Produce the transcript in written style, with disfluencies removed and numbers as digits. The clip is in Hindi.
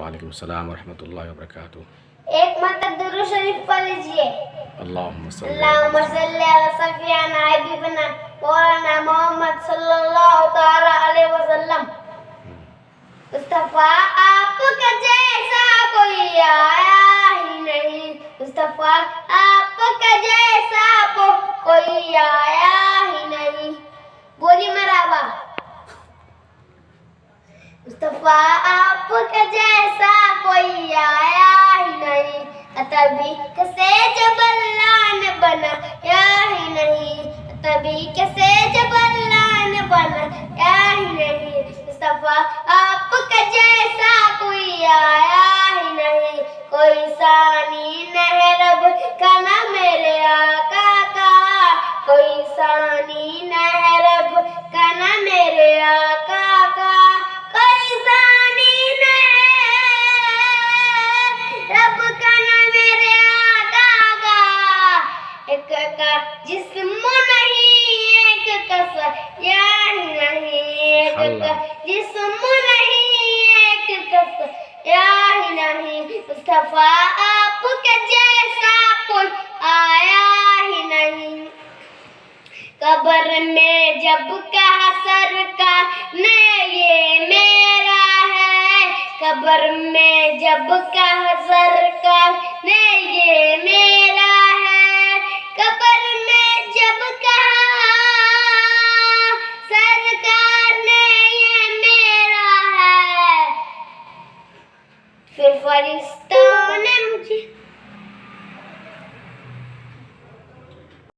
वालेकुम सलाम व रहमतुल्लाहि व बरकातुहू। एक मरतबा दुरूद शरीफ पढ़ लीजिए। अल्लाहुम्मा अल्लाहुम्मा सल्ली अला सफियाना हबीबना मौलाना मोहम्मद सल्लल्लाहु तआला अलैहि वसल्लम। मुस्तफा आपका जैसा कोई आया ही नहीं, मुस्तफा आपका जैसा कोई आया ही नहीं। बोली मरावा। मुस्तफा आपका जैसा कोई आया ही नहीं, तभी कैसे जब अल्लाह ने बनाया ही नहीं, तभी कैसे जब अल्लाह ने बनाया ही नहीं। मुस्तफा आपका जैसा कोई आया ही नहीं, कोई सानी नहीं रब का ना मेरे आका का, कोई सानी नहीं रब का ना मेरे आका का, कोई सानी नहीं रब का ना मेरे आका का। एक का जिस्म नहीं, एक का सयान नहीं, एक का जिस्म नहीं, एक का सयान नहीं। मुस्तफा आपके जैसा कोई आया ही नहीं। कब्र में जब कहा सरकार ने ये मेरा है, कब्र में जब कहा सरकार ने ये मेरा है, कब्र में जब कहा सरकार ने ये मेरा है, फिर फरिश्ता